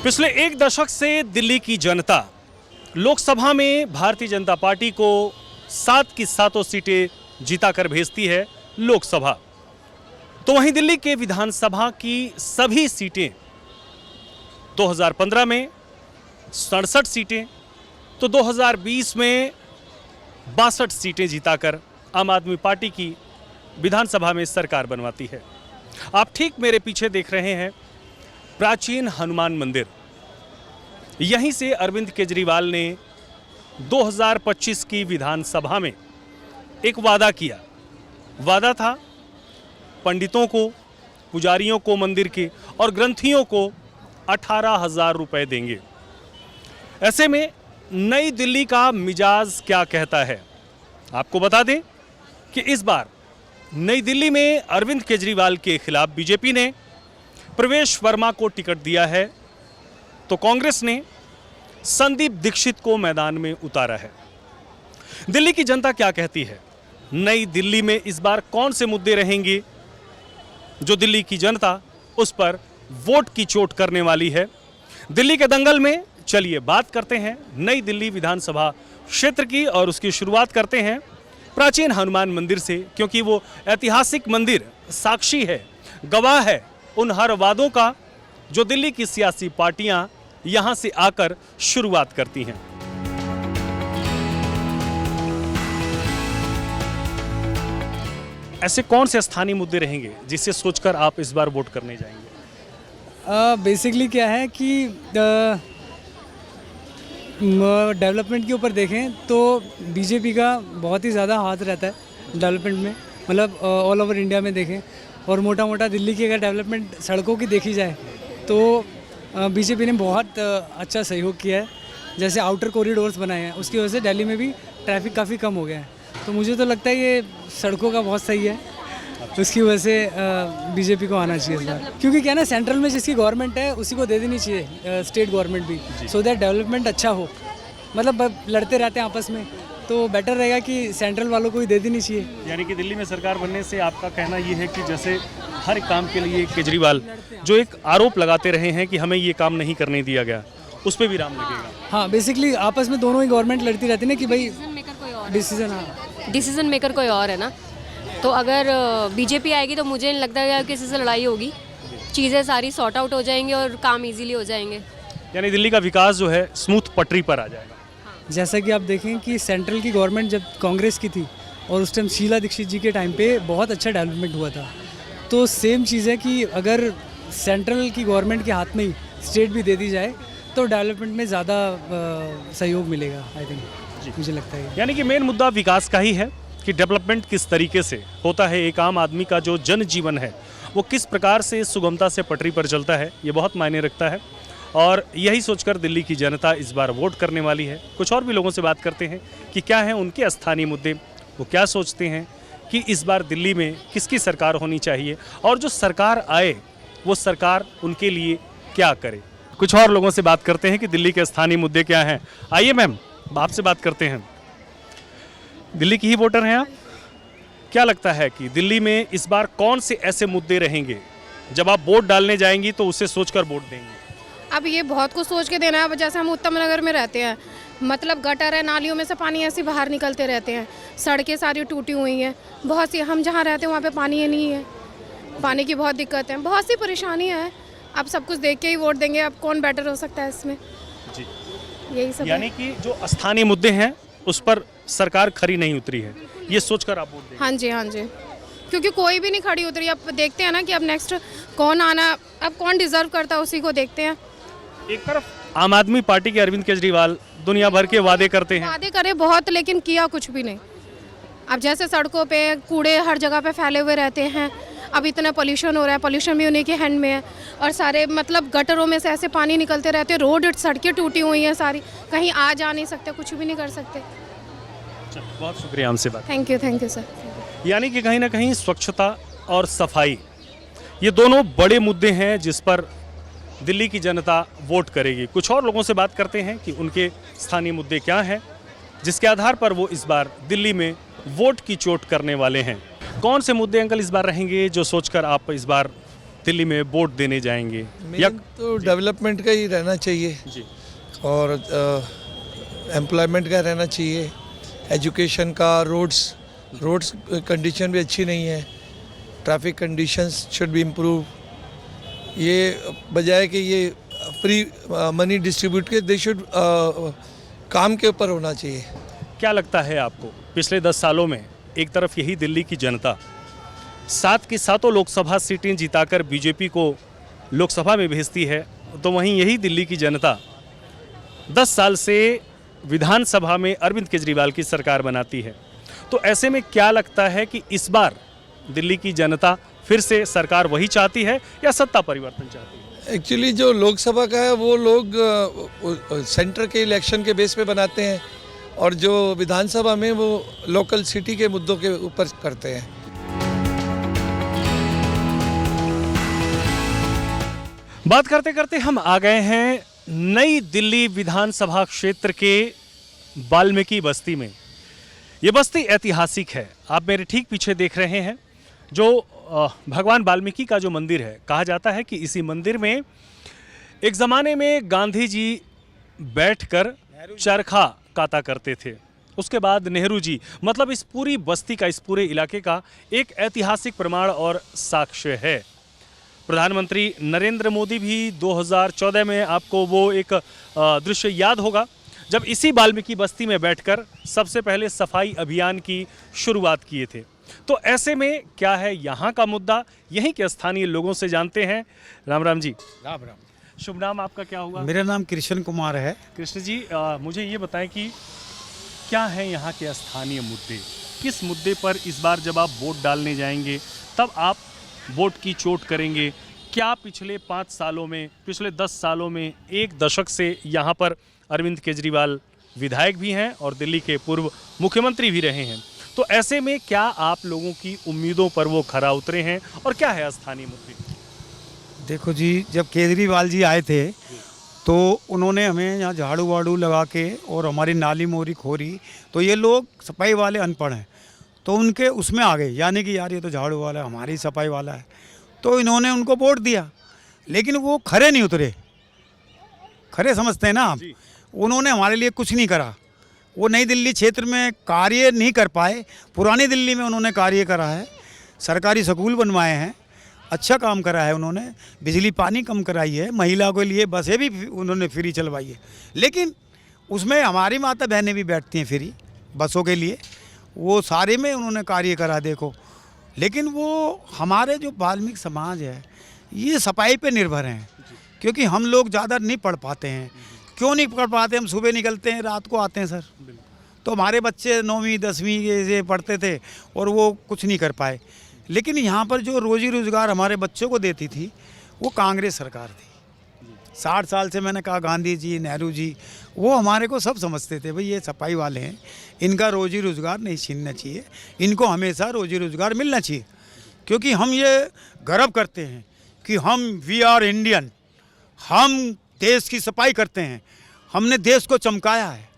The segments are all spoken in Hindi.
पिछले एक दशक से दिल्ली की जनता लोकसभा में भारतीय जनता पार्टी को 7 की 7 सीटें जीताकर भेजती है लोकसभा। तो वहीं दिल्ली के विधानसभा की सभी सीटें 2015 में 67 सीटें, तो 2020 में 62 सीटें जीताकर आम आदमी पार्टी की विधानसभा में सरकार बनवाती है। आप ठीक मेरे पीछे देख रहे हैं प्राचीन हनुमान मंदिर। यहीं से अरविंद केजरीवाल ने 2025 की विधानसभा में एक वादा किया। वादा था पंडितों को, पुजारियों को मंदिर के और ग्रंथियों को 18,000 रुपए देंगे। ऐसे में नई दिल्ली का मिजाज क्या कहता है, आपको बता दें कि इस बार नई दिल्ली में अरविंद केजरीवाल के खिलाफ बीजेपी ने प्रवेश वर्मा को टिकट दिया है, तो कांग्रेस ने संदीप दीक्षित को मैदान में उतारा है। दिल्ली की जनता क्या कहती है, नई दिल्ली में इस बार कौन से मुद्दे रहेंगे जो दिल्ली की जनता उस पर वोट की चोट करने वाली है। दिल्ली के दंगल में चलिए बात करते हैं नई दिल्ली विधानसभा क्षेत्र की, और उसकी शुरुआत करते हैं प्राचीन हनुमान मंदिर से, क्योंकि वो ऐतिहासिक मंदिर साक्षी है, गवाह है उन हर वादों का जो दिल्ली की सियासी पार्टियां यहां से आकर शुरुआत करती हैं। ऐसे कौन से स्थानीय मुद्दे रहेंगे जिसे सोचकर आप इस बार वोट करने जाएंगे? बेसिकली क्या है कि डेवलपमेंट के ऊपर देखें तो बीजेपी का बहुत ही ज़्यादा हाथ रहता है डेवलपमेंट में, मतलब ऑल ओवर इंडिया में देखें। और मोटा मोटा दिल्ली की अगर डेवलपमेंट सड़कों की देखी जाए तो बीजेपी ने बहुत अच्छा सहयोग किया है। जैसे आउटर कॉरिडोर्स बनाए हैं, उसकी वजह से दिल्ली में भी ट्रैफिक काफ़ी कम हो गया है। तो मुझे तो लगता है ये सड़कों का बहुत सही है, उसकी वजह से बीजेपी को आना चाहिए इस बार। क्योंकि क्या ना, सेंट्रल में जिसकी गवर्नमेंट है उसी को दे देनी चाहिए स्टेट गवर्नमेंट भी, सो दैट डेवलपमेंट अच्छा हो। मतलब लड़ते रहते हैं आपस में, तो बेटर रहेगा कि सेंट्रल वालों को ही दे देनी चाहिए। यानी कि दिल्ली में सरकार बनने से आपका कहना ये है कि जैसे हर काम के लिए केजरीवाल जो एक आरोप लगाते रहे हैं कि हमें ये काम नहीं करने दिया गया, उस पर विराम लगेगा। हाँ, बेसिकली आपस में दोनों ही गवर्नमेंट लड़ती रहती है ना कि भाई डिसीजन मेकर कोई और है ना। तो अगर बीजेपी आएगी तो मुझे नहीं लगता है किसी से लड़ाई होगी, चीज़ें सारी सॉर्ट आउट हो जाएंगी और काम इजीली हो जाएंगे। यानी दिल्ली का विकास जो है स्मूथ पटरी पर आ जाएगा। जैसा कि आप देखें कि सेंट्रल की गवर्नमेंट जब कांग्रेस की थी और उस टाइम शीला दीक्षित जी के टाइम पे बहुत अच्छा डेवलपमेंट हुआ था। तो सेम चीज़ है कि अगर सेंट्रल की गवर्नमेंट के हाथ में ही स्टेट भी दे दी जाए तो डेवलपमेंट में ज़्यादा सहयोग मिलेगा, आई थिंक, मुझे लगता है। यानी कि मेन मुद्दा विकास का ही है कि डेवलपमेंट किस तरीके से होता है, एक आम आदमी का जो जनजीवन है वो किस प्रकार से सुगमता से पटरी पर चलता है, ये बहुत मायने रखता है। और यही सोचकर दिल्ली की जनता इस बार वोट करने वाली है। कुछ और भी लोगों से बात करते हैं कि क्या हैं उनके स्थानीय मुद्दे, वो क्या सोचते हैं कि इस बार दिल्ली में किसकी सरकार होनी चाहिए और जो सरकार आए वो सरकार उनके लिए क्या करे। कुछ और लोगों से बात करते हैं कि दिल्ली के स्थानीय मुद्दे क्या हैं। आइए मैम, आपसे बात करते हैं। दिल्ली की ही वोटर हैं आप, क्या लगता है कि दिल्ली में इस बार कौन से ऐसे मुद्दे रहेंगे जब आप वोट डालने जाएंगी तो उसे सोचकर वोट देंगे? अब ये बहुत कुछ सोच के देना है। जैसे हम उत्तम नगर में रहते हैं, मतलब गटर है, नालियों में से पानी ऐसे बाहर निकलते रहते हैं, सड़कें सारी टूटी हुई हैं, बहुत सी, हम जहाँ रहते हैं वहाँ पे पानी ही नहीं है, पानी की बहुत दिक्कत है, बहुत सी परेशानियाँ हैं। अब सब कुछ देख के ही वोट देंगे, अब कौन बेटर हो सकता है इसमें जी, यही सब। यानी कि जो स्थानीय मुद्दे हैं उस पर सरकार खरी नहीं उतरी है, ये सोचकर आप वोट देंगे? हाँ जी, हाँ जी, क्योंकि कोई भी नहीं खड़ी उतरी। अब देखते हैं ना कि अब नेक्स्ट कौन आना, अब कौन डिजर्व करता है उसी को देखते हैं। एक तरफ आम आदमी पार्टी के अरविंद केजरीवाल दुनिया भर के वादे करते हैं, वादे करे बहुत, लेकिन किया कुछ भी नहीं। अब जैसे सड़कों पे कूड़े हर जगह पे फैले हुए रहते हैं, अब इतना पोल्यूशन हो रहा है, पोल्यूशन भी उन्हीं के हैंड में है। और सारे मतलब गटरों में से ऐसे पानी निकलते रहते हैं, रोड सड़कें टूटी हुई हैं सारी, कहीं आ जा नहीं सकते, कुछ भी नहीं कर सकते। बहुत शुक्रिया हमसे बात। Thank you sir. यानी कि कहीं ना कहीं स्वच्छता और सफाई ये दोनों बड़े मुद्दे हैं जिस पर दिल्ली की जनता वोट करेगी। कुछ और लोगों से बात करते हैं कि उनके स्थानीय मुद्दे क्या हैं जिसके आधार पर वो इस बार दिल्ली में वोट की चोट करने वाले हैं। कौन से मुद्दे अंकल इस बार रहेंगे जो सोचकर आप इस बार दिल्ली में वोट देने जाएंगे? या मेन तो डेवलपमेंट का ही रहना चाहिए जी और एम्प्लॉयमेंट का रहना चाहिए, एजुकेशन का, रोड्स कंडीशन भी अच्छी नहीं है, traffic conditions should be improve. ये बजाय कि ये फ्री मनी डिस्ट्रीब्यूट के, दे शुड काम के ऊपर होना चाहिए। क्या लगता है आपको, पिछले 10 सालों में एक तरफ यही दिल्ली की जनता 7 की 7 लोकसभा सीटें जिताकर बीजेपी को लोकसभा में भेजती है, तो वहीं यही दिल्ली की जनता 10 साल से विधानसभा में अरविंद केजरीवाल की सरकार बनाती है। तो ऐसे में क्या लगता है कि इस बार दिल्ली की जनता फिर से सरकार वही चाहती है या सत्ता परिवर्तन चाहती है? एक्चुअली जो लोकसभा का है वो लोग सेंटर के इलेक्शन के बेस पे बनाते हैं और जो विधानसभा में वो लोकल सिटी के मुद्दों के ऊपर करते हैं। बात करते करते हम आ गए हैं नई दिल्ली विधानसभा क्षेत्र के वाल्मीकि बस्ती में। ये बस्ती ऐतिहासिक है। आप मेरे ठीक पीछे देख रहे हैं जो भगवान वाल्मीकि का जो मंदिर है। कहा जाता है कि इसी मंदिर में एक ज़माने में गांधी जी बैठकर चरखा काता करते थे। उसके बाद नेहरू जी, मतलब इस पूरी बस्ती का, इस पूरे इलाके का एक ऐतिहासिक प्रमाण और साक्ष्य है। प्रधानमंत्री नरेंद्र मोदी भी 2014 में, आपको वो एक दृश्य याद होगा, जब इसी वाल्मीकि बस्ती में बैठकर सबसे पहले सफाई अभियान की शुरुआत किए थे। तो ऐसे में क्या है यहाँ का मुद्दा, यहीं के स्थानीय लोगों से जानते हैं। राम राम जी। राम राम। शुभ नाम आपका क्या हुआ? मेरा नाम कृष्ण कुमार है। कृष्ण जी, मुझे ये बताएं कि क्या है यहाँ के स्थानीय मुद्दे, किस मुद्दे पर इस बार जब आप वोट डालने जाएंगे तब आप वोट की चोट करेंगे? क्या पिछले 5 सालों में, पिछले 10 सालों में, एक दशक से यहाँ पर अरविंद केजरीवाल विधायक भी हैं और दिल्ली के पूर्व मुख्यमंत्री भी रहे हैं, तो ऐसे में क्या आप लोगों की उम्मीदों पर वो खरा उतरे हैं और क्या है स्थानीय मुद्दे? देखो जी, जब केजरीवाल जी आए थे तो उन्होंने हमें यहाँ झाड़ू वाड़ू लगा के और हमारी नाली मोरी खोरी, तो ये लोग सफाई वाले अनपढ़ हैं तो उनके उसमें आ गए, यानी कि यार ये तो झाड़ू वाला है, हमारी सफाई वाला है, तो इन्होंने उनको वोट दिया। लेकिन वो खरे नहीं उतरे, खरे समझते हैं ना आप। उन्होंने हमारे लिए कुछ नहीं करा। वो नई दिल्ली क्षेत्र में कार्य नहीं कर पाए, पुरानी दिल्ली में उन्होंने कार्य करा है, सरकारी स्कूल बनवाए हैं, अच्छा काम करा है उन्होंने, बिजली पानी कम कराई है, महिला के लिए बसें भी उन्होंने फ्री चलवाई है। लेकिन उसमें हमारी माता बहनें भी बैठती हैं फ्री बसों के लिए, वो सारे में उन्होंने कार्य करा देखो। लेकिन वो हमारे जो वाल्मीकि समाज है ये सफाई पे निर्भर हैं, क्योंकि हम लोग ज़्यादा नहीं पढ़ पाते हैं। क्यों नहीं पढ़ पाते? हम सुबह निकलते हैं, रात को आते हैं सर। तो हमारे बच्चे 9वीं 10वीं से पढ़ते थे और वो कुछ नहीं कर पाए। लेकिन यहाँ पर जो रोजी रोज़गार हमारे बच्चों को देती थी वो कांग्रेस सरकार थी। 60 साल से मैंने कहा, गांधी जी, नेहरू जी, वो हमारे को सब समझते थे, भाई ये सफाई वाले हैं, इनका रोजी रोज़गार नहीं छीनना चाहिए, इनको हमेशा रोजी रोज़गार मिलना चाहिए। क्योंकि हम ये गर्व करते हैं कि हम वी आर इंडियन, हम देश की सफाई करते हैं, हमने देश को चमकाया है।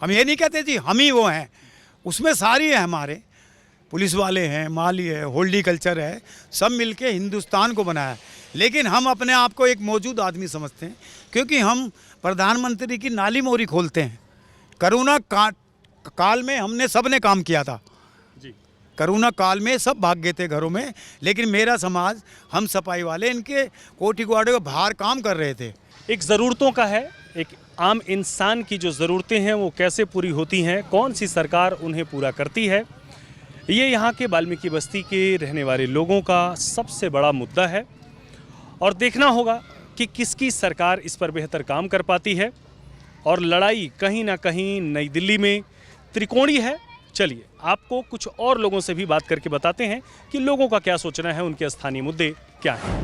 हम ये नहीं कहते जी हम ही वो हैं, उसमें सारी है, हमारे पुलिस वाले हैं, माली है, हॉर्टिकल्चर है, सब मिलके हिंदुस्तान को बनाया है। लेकिन हम अपने आप को एक मौजूद आदमी समझते हैं, क्योंकि हम प्रधानमंत्री की नाली मोरी खोलते हैं। करोना काल में हमने सबने काम किया था जी। करोना काल में सब भाग गए थे घरों में, लेकिन मेरा समाज, हम सफाई वाले इनके कोटी क्वाटे को बाहर काम कर रहे थे। एक ज़रूरतों का है, एक आम इंसान की जो ज़रूरतें हैं वो कैसे पूरी होती हैं, कौन सी सरकार उन्हें पूरा करती है, ये यहाँ के वाल्मीकि बस्ती के रहने वाले लोगों का सबसे बड़ा मुद्दा है। और देखना होगा कि किसकी सरकार इस पर बेहतर काम कर पाती है। और लड़ाई कहीं ना कहीं नई दिल्ली में त्रिकोणीय है। चलिए आपको कुछ और लोगों से भी बात करके बताते हैं कि लोगों का क्या सोचना है, उनके स्थानीय मुद्दे क्या हैं।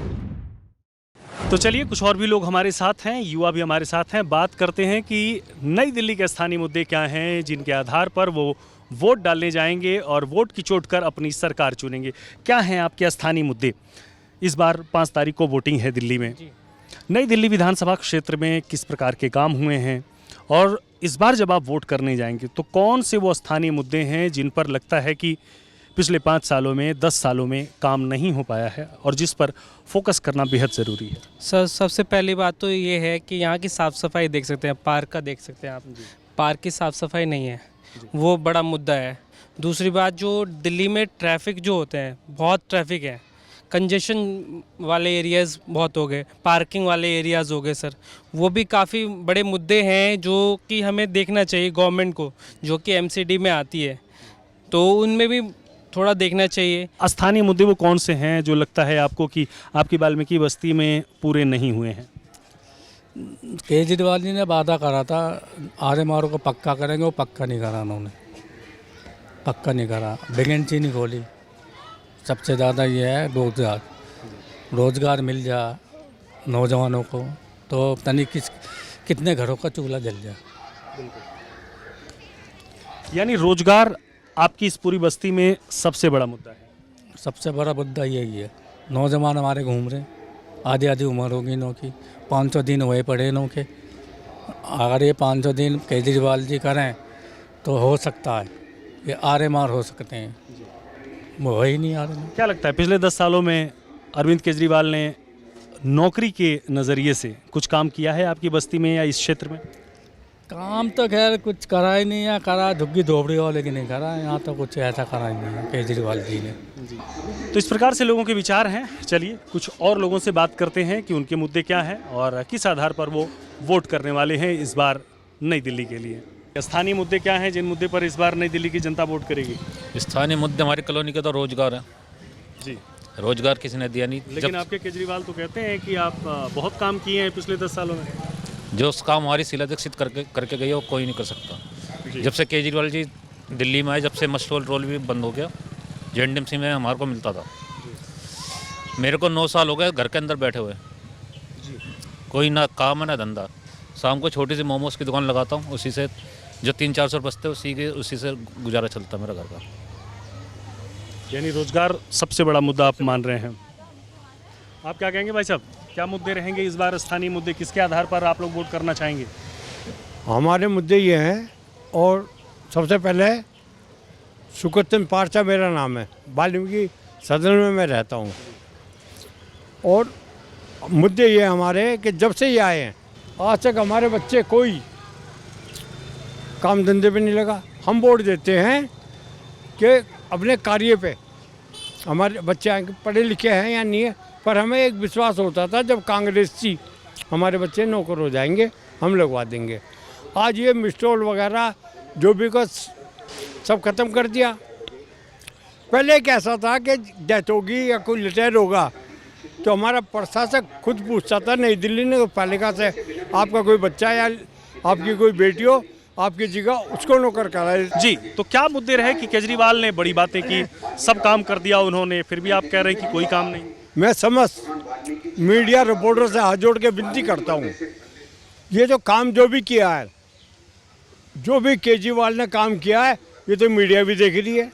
तो चलिए कुछ और भी लोग हमारे साथ हैं, युवा भी हमारे साथ हैं। बात करते हैं कि नई दिल्ली के स्थानीय मुद्दे क्या हैं जिनके आधार पर वो वोट डालने जाएंगे और वोट की चोट कर अपनी सरकार चुनेंगे। क्या हैं आपके स्थानीय मुद्दे? इस बार 5 तारीख को वोटिंग है दिल्ली में। नई दिल्ली विधानसभा क्षेत्र में किस प्रकार के काम हुए हैं और इस बार जब आप वोट करने जाएंगे तो कौन से वो स्थानीय मुद्दे हैं जिन पर लगता है कि पिछले 5 सालों में 10 सालों में काम नहीं हो पाया है और जिस पर फोकस करना बेहद ज़रूरी है? सर सबसे पहली बात तो ये है कि यहाँ की साफ़ सफाई देख सकते हैं, पार्क का देख सकते हैं आप। पार्क की साफ़ सफाई नहीं है, वो बड़ा मुद्दा है। दूसरी बात, जो दिल्ली में ट्रैफिक जो होते हैं, बहुत ट्रैफिक है, कंजेशन वाले एरियाज़ बहुत हो गए, पार्किंग वाले एरियाज़ हो गए सर, वो भी काफ़ी बड़े मुद्दे हैं जो कि हमें देखना चाहिए गवर्नमेंट को, जो कि एमसीडी में आती है, तो उनमें भी थोड़ा देखना चाहिए। स्थानीय मुद्दे वो कौन से हैं जो लगता है आपको कि आपकी वाल्मीकि बस्ती में पूरे नहीं हुए हैं? केजरीवाल जी ने वादा करा था आरएमआर को पक्का करेंगे, वो पक्का नहीं करा उन्होंने, पक्का नहीं करा। वैकेंसी नहीं खोली। सबसे ज़्यादा ये है रोज़गार मिल जा नौजवानों को तो पता नहीं कितने घरों का चूल्हा जल जाए। यानी रोजगार आपकी इस पूरी बस्ती में सबसे बड़ा मुद्दा है? सबसे बड़ा मुद्दा यही है। नौजवान हमारे घूम रहे, आधी आधी उम्र होगी इनों की, 500 दिन हुए पड़े इनों के। अगर ये 500 दिन केजरीवाल जी करें तो हो सकता है ये आरएमआर हो सकते हैं, वो हो ही नहीं आरएमआर। क्या लगता है पिछले 10 सालों में अरविंद केजरीवाल ने नौकरी के नज़रिए से कुछ काम किया है आपकी बस्ती में या इस क्षेत्र में? काम तो खैर कुछ करा ही नहीं है, करा झुग्गी धोबड़ी वाले की नहीं करा, यहाँ तो कुछ ऐसा करा ही नहीं है केजरीवाल जी ने। तो इस प्रकार से लोगों के विचार हैं। चलिए कुछ और लोगों से बात करते हैं कि उनके मुद्दे क्या हैं और किस आधार पर वो वोट करने वाले हैं इस बार नई दिल्ली के लिए। स्थानीय मुद्दे क्या हैं जिन मुद्दे पर इस बार नई दिल्ली की जनता वोट करेगी? स्थानीय मुद्दे हमारी कॉलोनी का तो रोजगार है जी। रोजगार किसी ने दिया नहीं। लेकिन आपके केजरीवाल तो कहते हैं कि आप बहुत काम किए हैं पिछले 10 सालों में। जो उस काम हमारी शीला दीक्षित करके गई है वो कोई नहीं कर सकता। जब से केजरीवाल जी दिल्ली में आए, जब से मस्टोल रोल भी बंद हो गया, जेएनडीएमसी में हमारे को मिलता था। मेरे को 9 साल हो गए घर के अंदर बैठे हुए, कोई ना काम है ना धंधा। शाम को छोटी सी मोमोज की दुकान लगाता हूँ, उसी से जो 300-400 रुपये बचते उसी से गुजारा चलता मेरा घर का। यानी रोजगार सबसे बड़ा मुद्दा आप मान रहे हैं। आप क्या कहेंगे भाई साहब, क्या मुद्दे रहेंगे इस बार? स्थानीय मुद्दे किसके आधार पर आप लोग वोट करना चाहेंगे? हमारे मुद्दे ये हैं, और सबसे पहले सुकर्तन पारचा मेरा नाम है, वाल्मीकि सदन में मैं रहता हूँ। और मुद्दे ये हमारे कि जब से ये आए हैं आज तक हमारे बच्चे कोई काम धंधे पे नहीं लगा। हम वोट देते हैं कि अपने कार्य पे हमारे बच्चे पढ़े लिखे हैं या नहीं है, पर हमें एक विश्वास होता था जब कांग्रेस थी हमारे बच्चे नौकर हो जाएंगे, हम लगवा देंगे। आज ये मिस्टोल वगैरह जो भी कुछ सब ख़त्म कर दिया। पहले एक ऐसा था कि डेथ होगी या कोई रिटायर होगा तो हमारा प्रशासक खुद पूछता था नई दिल्ली नगर पालिका से, आपका कोई बच्चा या आपकी कोई बेटी हो आपकी जगह उसको नौकर कराए। जी, तो क्या मुद्दे रहे कि केजरीवाल ने बड़ी बातें की, सब काम कर दिया उन्होंने, फिर भी आप कह रहे हैं कि कोई काम नहीं? मैं समस्त मीडिया रिपोर्टर से हाथ जोड़ के विनती करता हूँ, ये जो काम जो भी किया है, जो भी केजरीवाल ने काम किया है, ये तो मीडिया भी देख रही है,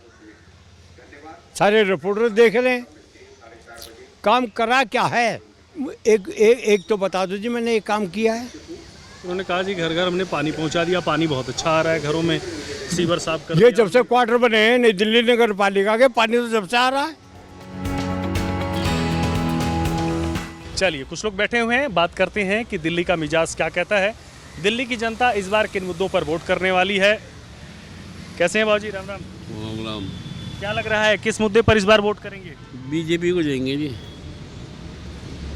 सारे रिपोर्टर देख रहे हैं। काम करा क्या है? एक तो बता दो जी मैंने एक काम किया है। उन्होंने कहा जी घर घर हमने पानी पहुंचा दिया, पानी बहुत अच्छा आ रहा है, घरों में सीवर साफ कर ये जब से क्वार्टर बने हैं नई दिल्ली नगर पालिका के, पानी तो जब से आ रहा है। चलिए कुछ लोग बैठे हुए हैं, बात करते हैं कि दिल्ली का मिजाज क्या कहता है, दिल्ली की जनता इस बार किन मुद्दों पर वोट करने वाली है। कैसे हैं बाबूजी? राम राम। राम। क्या लग रहा है किस मुद्दे पर इस बार वोट करेंगे? बीजेपी को जाएंगे जी।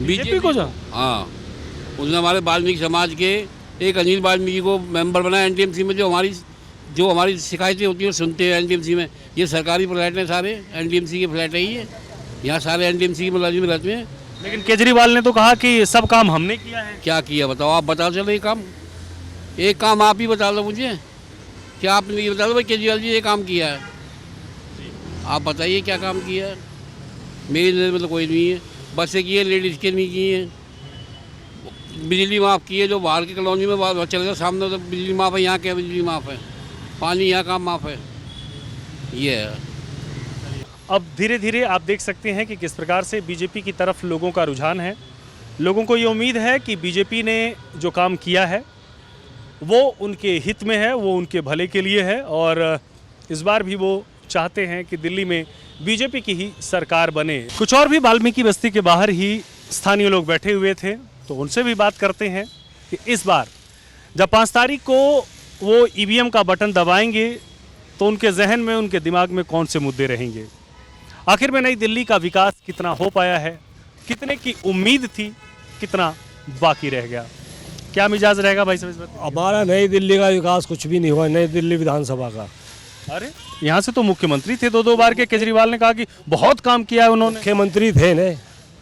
बीजेपी को जा? हाँ, उसने हमारे वाल्मीकि समाज के एक अनिल वाल्मीकि को मेंबर बनाया एनटीएमसी में। जो हमारी शिकायतें होती हैं सुनते हैं एनटीएमसी में। ये सरकारी फ्लैट हैं, सारे एनटीएमसी के फ्लैट है ये, यहाँ सारे एनटीएमसी के मुलाजिम रहते हैं। लेकिन केजरीवाल ने तो कहा कि सब काम हमने किया है। क्या किया बताओ, आप बता चलो एक काम आप ही बता दो मुझे। क्या आपने ये बता दो भाई केजरीवाल जी ये काम किया है, आप बताइए क्या काम किया है। मेरी नज़र में तो कोई नहीं है। बसें की है, लेडीज़ के नहीं की है। बिजली माफ़ की है, जो बाहर की कॉलोनी में बाहर चले गए सामने तो बिजली माफ़ है, यहाँ क्या बिजली माफ़ है, पानी यहाँ का माफ़ है, ये है। अब धीरे धीरे आप देख सकते हैं कि किस प्रकार से बीजेपी की तरफ लोगों का रुझान है। लोगों को ये उम्मीद है कि बीजेपी ने जो काम किया है वो उनके हित में है, वो उनके भले के लिए है और इस बार भी वो चाहते हैं कि दिल्ली में बीजेपी की ही सरकार बने। कुछ और भी वाल्मीकि बस्ती के बाहर ही स्थानीय लोग बैठे हुए थे, तो उनसे भी बात करते हैं कि इस बार जब 5 तारीख को वो ईवीएम का बटन दबाएंगे तो उनके जहन में, उनके दिमाग में कौन से मुद्दे रहेंगे। आखिर में नई दिल्ली का विकास कितना हो पाया है, कितने की उम्मीद थी, कितना बाकी रह गया, क्या मिजाज रहेगा भाई साहब इस बात? हमारा नई दिल्ली का विकास कुछ भी नहीं हुआ, नई दिल्ली विधानसभा का। अरे यहाँ से तो मुख्यमंत्री थे 2-2 बार के, केजरीवाल ने कहा कि बहुत काम किया है उन्होंने। मुख्यमंत्री थे ने,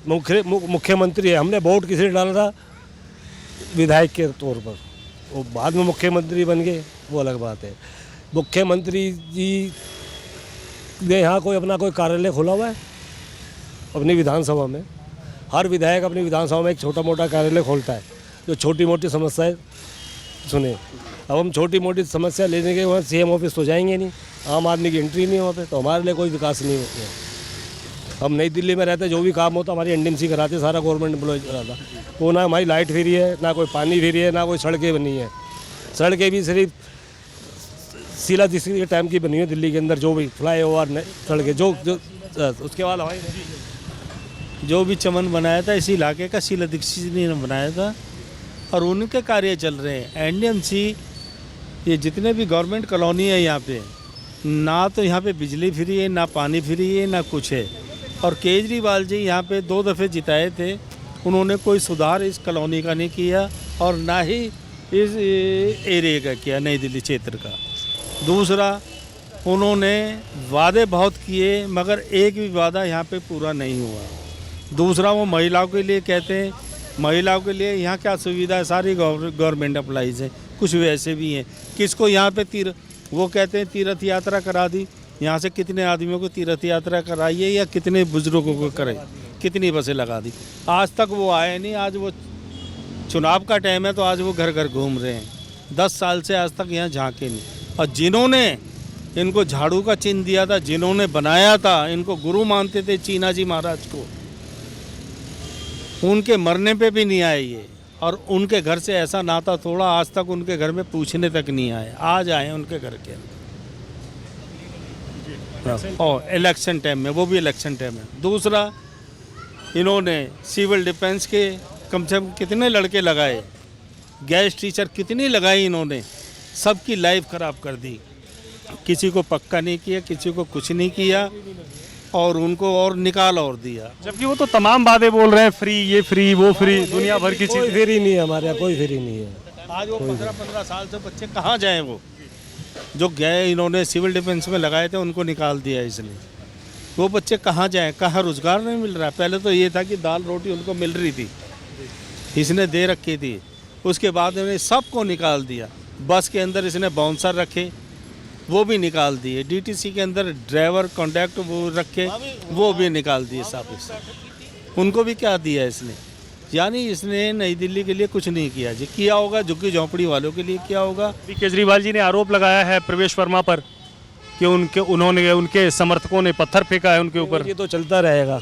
मुख्यमंत्री है, हमने वोट किसे डाला था? विधायक के तौर पर, वो बाद में मुख्यमंत्री बन गए, वो अलग बात है। मुख्यमंत्री जी ने यहाँ कोई अपना कोई कार्यालय खोला हुआ है अपनी विधानसभा में? हर विधायक अपनी विधानसभा में एक छोटा मोटा कार्यालय खोलता है जो छोटी मोटी समस्याएं सुने। अब हम छोटी मोटी समस्या लेने के वहाँ सीएम ऑफिस तो जाएंगे नहीं, आम आदमी की एंट्री नहीं वहाँ पे, तो हमारे लिए कोई विकास नहीं होता है। हम नई दिल्ली में रहते, जो भी काम होता हमारी एनडीएमसी कराते, सारा गवर्नमेंट एम्प्लॉय कराता। वो ना हमारी लाइट फ्री है, ना कोई पानी फ्री है, ना कोई सड़कें बनी है। सड़कें भी सिर्फ शीला दीक्षित के टाइम की बनी है दिल्ली के अंदर, जो भी फ्लाई ओवर सड़कें जो उसके बाद हमारी जो भी चमन बनाया था इसी इलाके का शीला दीक्षित ने बनाया था और उनके कार्य चल रहे हैं। एनडीएमसी, ये जितने भी गवर्नमेंट कॉलोनी है यहाँ पे, ना तो यहाँ पे बिजली फ्री है, ना पानी फ्री है, ना कुछ है। और केजरीवाल जी यहाँ पे 2 दफ़े जिताए थे, उन्होंने कोई सुधार इस कॉलोनी का नहीं किया और ना ही इस एरिया का किया, नई दिल्ली क्षेत्र का। दूसरा, उन्होंने वादे बहुत किए मगर एक भी वादा यहाँ पे पूरा नहीं हुआ। दूसरा, वो महिलाओं के लिए कहते हैं, महिलाओं के लिए यहाँ क्या सुविधा है? सारी गवर्नमेंट अप्लाइज है, कुछ वैसे भी हैं। किसको यहाँ पे वो कहते हैं तीर्थ यात्रा करा दी, यहाँ से कितने आदमियों को तीर्थ यात्रा कराई है या कितने बुजुर्गों को कराई, कितनी बसें लगा दी, आज तक वो आए नहीं। आज वो चुनाव का टाइम है तो आज वो घर घर घूम रहे हैं, 10 साल से आज तक यहाँ झांके नहीं। और जिन्होंने इनको झाड़ू का चिन्ह दिया था, जिन्होंने बनाया था, इनको गुरु मानते थे चीना जी महाराज को, उनके मरने पे भी नहीं आए ये। और उनके घर से ऐसा नाता तोड़ा, आज तक उनके घर में पूछने तक नहीं आए, आज आए उनके घर के और इलेक्शन टाइम में, वो भी इलेक्शन टाइम में। दूसरा, इन्होंने सिविल डिफेंस के कम से कम कितने लड़के लगाए, गैस टीचर कितनी लगाई इन्होंने, सबकी लाइफ ख़राब कर दी। किसी को पक्का नहीं किया, किसी को कुछ नहीं किया और उनको और निकाल और दिया। जबकि वो तो तमाम वादे बोल रहे हैं, फ्री, ये फ्री, वो फ्री, दुनिया भर की चीज़। कोई फ्री नहीं है हमारे यहाँ, कोई फ्री नहीं है। आज वो 15-15 साल से बच्चे कहाँ जाएं? वो जो गए इन्होंने सिविल डिफेंस में लगाए थे उनको निकाल दिया इसने। वो बच्चे कहाँ जाएं? कहाँ रोज़गार नहीं मिल रहा। पहले तो ये था कि दाल रोटी उनको मिल रही थी, इसने दे रखी थी। उसके बाद इन्होंने सबको निकाल दिया। बस के अंदर इसने बाउंसर रखे, वो भी निकाल दिए। डीटीसी के अंदर ड्राइवर कॉन्ट्रैक्ट वो रखे, वो भी निकाल दिए सब। उनको भी क्या दिया इसने? यानी इसने नई दिल्ली के लिए कुछ नहीं किया जी। किया होगा झुग्गी झोंपड़ी वालों के लिए किया होगा। केजरीवाल जी ने आरोप लगाया है प्रवेश वर्मा पर कि उनके समर्थकों ने पत्थर फेंका है उनके ऊपर। ये तो चलता रहेगा,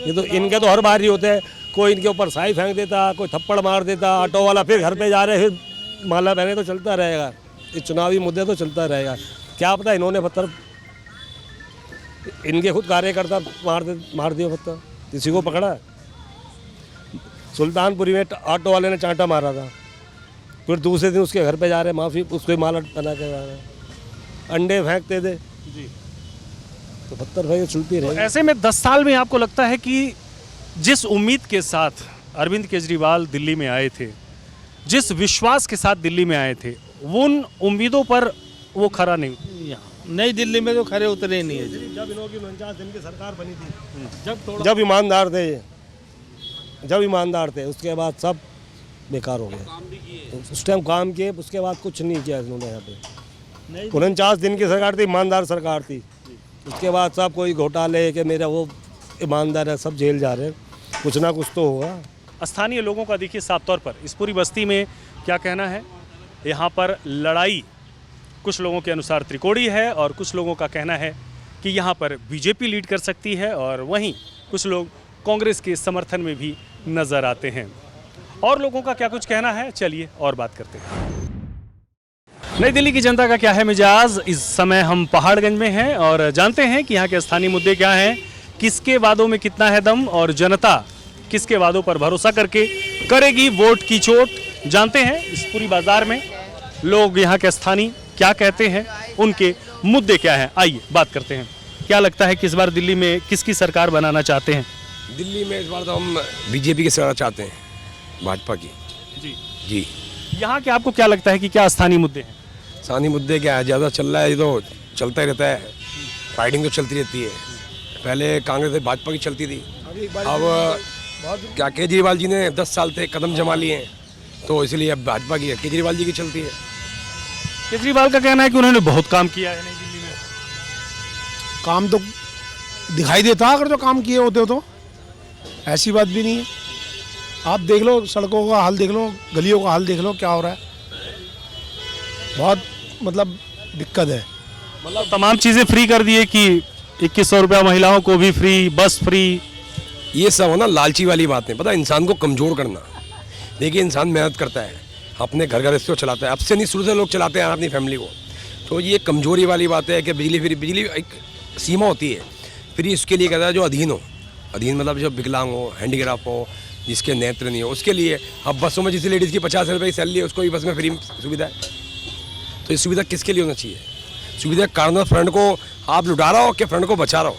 ये तो इनके तो हर बार ही होते हैं। कोई इनके ऊपर साई फेंक देता, कोई थप्पड़ मार देता, ऑटो वाला फिर घर पे जा रहे, फिर माला पहने, तो चलता रहेगा। ये चुनावी मुद्दे तो चलता रहेगा। क्या पता इन्होंने पत्थर, इनके खुद कार्यकर्ता मार दिए पत्थर, किसी को पकड़ा। सुल्तानपुरी में ऑटो वाले ने चांटा मारा था, फिर दूसरे दिन उसके घर पे जा रहे माफी, उसको माला बना के जा रहे। अंडे फेंकते थे जी, तो पत्थर भाई चलती रहे। ऐसे में 10 साल में आपको लगता है कि जिस उम्मीद के साथ अरविंद केजरीवाल दिल्ली में आए थे, जिस विश्वास के साथ दिल्ली में आए थे, वो उन उम्मीदों पर वो खरा नहीं? नई दिल्ली में तो खरे उतरे नहीं है। जब इनकी 49 दिन की सरकार बनी थी, जब ईमानदार थे, जब ईमानदार थे, उसके बाद सब बेकार हो गए। उस टाइम काम किए, उसके बाद कुछ नहीं किया इन्होंने। यहाँ पे 49 दिन की सरकार थी, ईमानदार सरकार थी। उसके बाद सब कोई घोटाले कि मेरा वो ईमानदार है, सब जेल जा रहे हैं। कुछ ना कुछ तो होगा। स्थानीय लोगों का देखिए साफ तौर पर इस पूरी बस्ती में क्या कहना है। यहाँ पर लड़ाई कुछ लोगों के अनुसार त्रिकोणीय है और कुछ लोगों का कहना है कि यहाँ पर बीजेपी लीड कर सकती है, और वहीं कुछ लोग कांग्रेस के समर्थन में भी नज़र आते हैं। और लोगों का क्या कुछ कहना है, चलिए और बात करते हैं। नई दिल्ली की जनता का क्या है मिजाज। इस समय हम पहाड़गंज में हैं और जानते हैं कि यहाँ के स्थानीय मुद्दे क्या हैं, किसके वादों में कितना है दम और जनता किसके वादों पर भरोसा करके करेगी वोट की चोट। जानते हैं इस पूरी बाजार में लोग यहाँ के स्थानीय क्या कहते हैं, उनके मुद्दे क्या हैं। आइए बात करते हैं। क्या लगता है कि इस बार दिल्ली में किसकी सरकार बनाना चाहते हैं? दिल्ली में इस बार तो हम बीजेपी की सरकार चाहते हैं, भाजपा की। जी यहाँ के आपको क्या लगता है कि क्या स्थानीय मुद्दे हैं? स्थानीय मुद्दे क्या है, ज़्यादा चल रहा है, ये तो चलता ही रहता है, फाइटिंग तो चलती रहती है। पहले कांग्रेस से भाजपा की चलती थी, अब क्या केजरीवाल जी ने 10 साल से कदम जमा लिए हैं, तो इसलिए अब भाजपा की है, केजरीवाल जी की चलती है। केजरीवाल का कहना है कि उन्होंने बहुत काम किया है नई दिल्ली में। काम तो दिखाई देता अगर जो काम किए होते हो तो, ऐसी बात भी नहीं है। आप देख लो, सड़कों का हाल देख लो, गलियों का हाल देख लो, क्या हो रहा है। बहुत मतलब दिक्कत है। मतलब तमाम चीज़ें फ्री कर दिए कि 2100 रुपया महिलाओं को भी फ्री, बस फ्री। ये सब है ना लालची वाली बातें, पता है, इंसान को कमज़ोर करना। देखिए इंसान मेहनत करता है, अपने घर गृहस्थी को चलाता है, अब से नहीं शुरू से लोग चलाते हैं अपनी फैमिली को। तो ये कमज़ोरी वाली बात है कि बिजली फ्री, बिजली एक सीमा होती है, फ्री उसके लिए कहता है जो अधीन हो। अधीन मतलब जो विकलांग हो, हैंडीक्राफ्ट हो, जिसके नेत्र नहीं हो, उसके लिए। अब बसों में जिस लेडीज़ की 50 रुपये की सैलरी है उसको भी बस में फ्री सुविधा है। तो ये सुविधा किसके लिए होना चाहिए? सुविधा कारण फ्रंट को आप लुटा रहा हो कि फ्रंट को बचा रहा हो?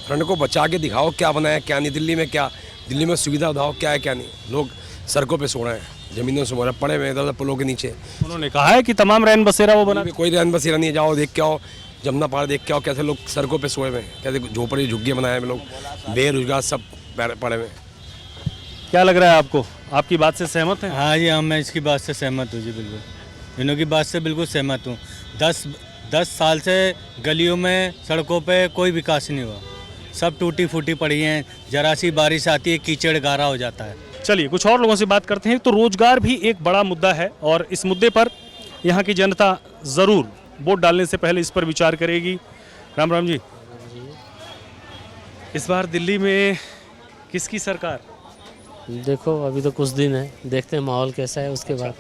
फ्रंट को बचा के दिखाओ क्या बनाया क्या नहीं। दिल्ली में क्या, दिल्ली में सुविधा बताओ क्या है क्या नहीं। लोग सड़कों पे सो रहे हैं, ज़मीनों से सो रहे हैं, पड़े हुए इधर पुलों के नीचे। उन्होंने कहा है कि तमाम रैन बसेरा वो बना। कोई रैन बसेरा नहीं है, जाओ देख के आओ, जमुना पार देख के आओ, कैसे लोग सड़कों पे सोए हुए हैं, कैसे झोपड़ी झुग्गियाँ बनाए हुए लोग, बेरोजगार सब पड़े हुए। क्या लग रहा है आपको, आपकी बात से सहमत हैं? हाँ जी, हाँ, मैं इसकी बात से सहमत हूँ जी, बिल्कुल इन्हों की बात से बिल्कुल सहमत हूँ। 10 साल से गलियों में, सड़कों पे कोई विकास नहीं हुआ, सब टूटी फूटी पड़ी हैं। जरा सी बारिश आती है, कीचड़ गारा हो जाता है। चलिए कुछ और लोगों से बात करते हैं। तो रोजगार भी एक बड़ा मुद्दा है और इस मुद्दे पर यहाँ की जनता ज़रूर वोट डालने से पहले इस पर विचार करेगी। राम राम जी, इस बार दिल्ली में किसकी सरकार? देखो अभी तो कुछ दिन है, देखते हैं माहौल कैसा है उसके बाद।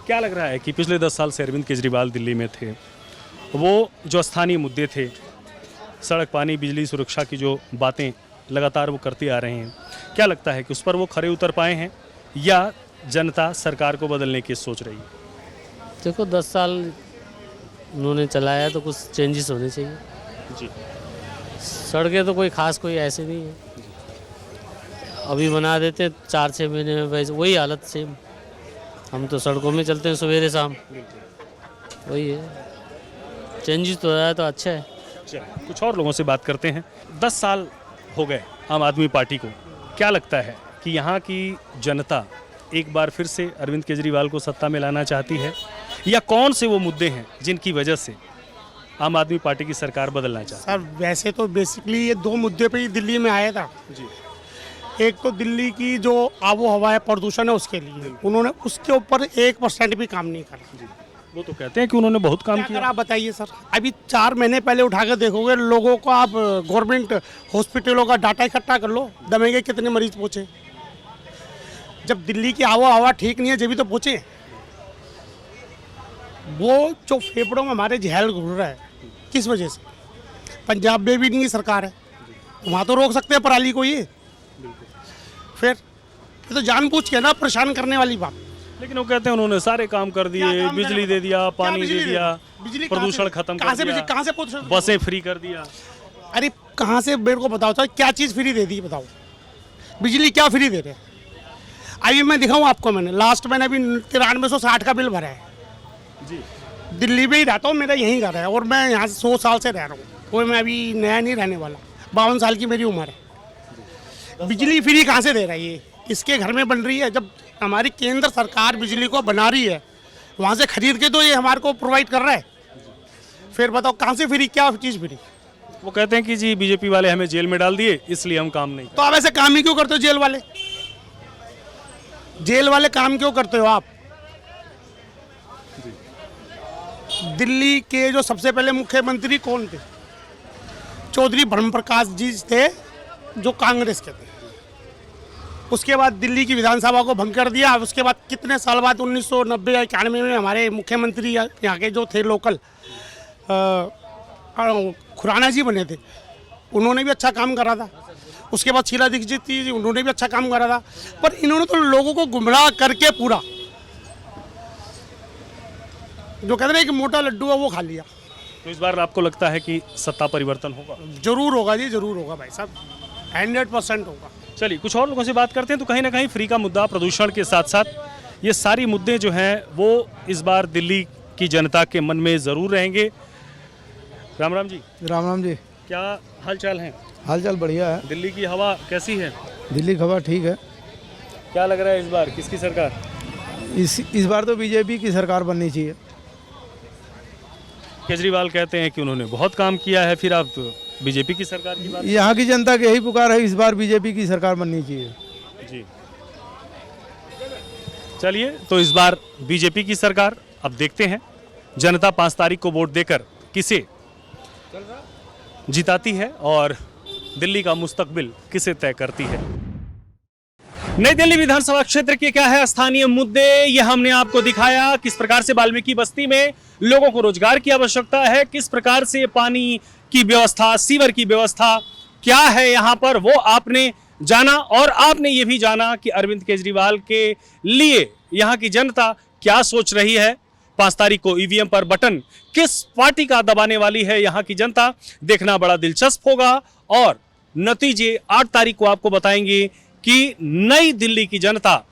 क्या लग रहा है कि पिछले 10 साल से अरविंद केजरीवाल दिल्ली में थे, वो जो स्थानीय मुद्दे थे, सड़क, पानी, बिजली, सुरक्षा की जो बातें लगातार वो करते आ रहे हैं, क्या लगता है कि उस पर वो खरे उतर पाए हैं या जनता सरकार को बदलने की सोच रही है? देखो 10 साल उन्होंने चलाया तो कुछ चेंजेस होने चाहिए जी। सड़कें तो कोई खास कोई ऐसे नहीं है, अभी बना देते 4-6 महीने में वैसे वही हालत सेम। हम तो सड़कों में चलते हैं सवेरे शाम, वही है। चेंजेस तो आया तो अच्छा है। कुछ और लोगों से बात करते हैं। 10 साल हो गए आम आदमी पार्टी को, क्या लगता है कि यहाँ की जनता एक बार फिर से अरविंद केजरीवाल को सत्ता में लाना चाहती है या कौन से वो मुद्दे हैं जिनकी वजह से आम आदमी पार्टी की सरकार बदलना चाहती है? सर वैसे तो बेसिकली ये 2 मुद्दे पे ही दिल्ली में आया था जी। एक तो दिल्ली की जो आबो हवा है, प्रदूषण है, उसके लिए उन्होंने उसके ऊपर 1% भी काम नहीं करा। वो तो कहते हैं कि उन्होंने बहुत काम किया। आप बताइए सर, अभी 4 महीने पहले उठा कर देखोगे लोगों को, आप गवर्नमेंट हॉस्पिटलों का डाटा इकट्ठा कर लो, दमेंगे कितने मरीज पहुँचे। जब दिल्ली की आबो हवा ठीक नहीं है जब भी तो पहुँचे। वो जो फेफड़ों में हमारे झैल घूर रहा है, किस वजह से? पंजाब में भी नहीं सरकार है, वहाँ तो रोक सकते हैं पराली को। ये फिर ये तो जानबूझ के ना परेशान करने वाली बात। लेकिन वो कहते हैं उन्होंने सारे काम कर दिए, बिजली दे दिया, पानी दे दिया, प्रदूषण खत्म कर दिया, कहाँ से प्रदूषण, बसें फ्री कर दिया। अरे कहाँ से, मेरे को बताओ क्या चीज़ फ्री दे दी, बताओ। बिजली क्या फ्री दे रहे हैं? अभी मैं दिखाऊँ आपको, मैंने लास्ट मैंने अभी 9360 का बिल भरा है जी। दिल्ली में ही रहता हूँ, मेरा यहीं घर है और मैं यहाँ से 100 साल से रह रहा हूँ, कोई मैं अभी नया नहीं रहने वाला। 52 साल की मेरी उम्र है। बिजली फ्री कहाँ से दे रहा है? ये इसके घर में बन रही है। जब हमारी केंद्र सरकार बिजली को बना रही है, वहाँ से खरीद के तो ये हमारे को प्रोवाइड कर रहा है। फिर बताओ कहाँ से फ्री, क्या चीज़ फ्री? वो कहते हैं कि जी बीजेपी वाले हमें जेल में डाल दिए इसलिए हम काम नहीं। तो आप ऐसे काम ही क्यों करते हो? जेल वाले काम क्यों करते हो आप? दिल्ली के जो सबसे पहले मुख्यमंत्री कौन थे? चौधरी ब्रह्म प्रकाश जी थे, जो कांग्रेस के थे। उसके बाद दिल्ली की विधानसभा को भंग कर दिया। उसके बाद कितने साल बाद 1990 या 91 में हमारे मुख्यमंत्री यहाँ के जो थे लोकल खुराना जी बने थे, उन्होंने भी अच्छा काम करा था। उसके बाद शीला दीक्षित थी, उन्होंने भी अच्छा काम करा था। पर इन्होंने तो लोगों को गुमराह करके पूरा जो कहते हैं कि मोटा लड्डू है वो खा लिया। तो इस बार आपको लगता है कि सत्ता परिवर्तन होगा? जरूर होगा जी, जरूर होगा भाई साहब, 100% होगा। चलिए कुछ और लोगों से बात करते हैं। तो कहीं ना कहीं फ्री का मुद्दा, प्रदूषण के साथ साथ ये सारी मुद्दे जो हैं वो इस बार दिल्ली की जनता के मन में ज़रूर रहेंगे। राम राम जी। राम राम जी। क्या हाल चाल है? हाल चाल बढ़िया है। दिल्ली की हवा कैसी है? दिल्ली की हवा ठीक है। क्या लग रहा है इस बार किसकी सरकार? इस बार तो बीजेपी की सरकार बननी चाहिए। केजरीवाल कहते हैं कि उन्होंने बहुत काम किया है, फिर आप बीजेपी की सरकार की बात? यहाँ की जनता की यही पुकार है, इस बार बीजेपी की सरकार बननी चाहिए। जी चलिए, तो इस बार बीजेपी की सरकार। अब देखते हैं जनता 5 तारीख को वोट देकर किसे जिताती है और दिल्ली का मुस्तकबिल किसे तय करती है। नई दिल्ली विधानसभा क्षेत्र के क्या है स्थानीय मुद्दे, ये हमने आपको दिखाया। किस प्रकार से वाल्मीकि बस्ती में लोगों को रोजगार की आवश्यकता है, किस प्रकार से पानी की व्यवस्था, सीवर की व्यवस्था क्या है यहाँ पर, वो आपने जाना। और आपने ये भी जाना कि अरविंद केजरीवाल के लिए यहाँ की जनता क्या सोच रही है। 5 तारीख को ईवीएम पर बटन किस पार्टी का दबाने वाली है यहाँ की जनता, देखना बड़ा दिलचस्प होगा। और नतीजे 8 तारीख को आपको बताएंगे कि नई दिल्ली की जनता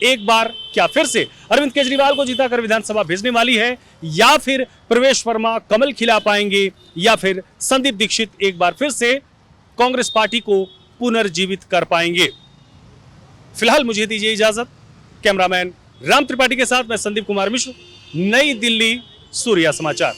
एक बार क्या फिर से अरविंद केजरीवाल को जिताकर विधानसभा भेजने वाली है, या फिर प्रवेश वर्मा कमल खिला पाएंगे, या फिर संदीप दीक्षित एक बार फिर से कांग्रेस पार्टी को पुनर्जीवित कर पाएंगे। फिलहाल मुझे दीजिए इजाजत। कैमरामैन राम त्रिपाठी के साथ मैं संदीप कुमार मिश्र, नई दिल्ली, सूर्या समाचार।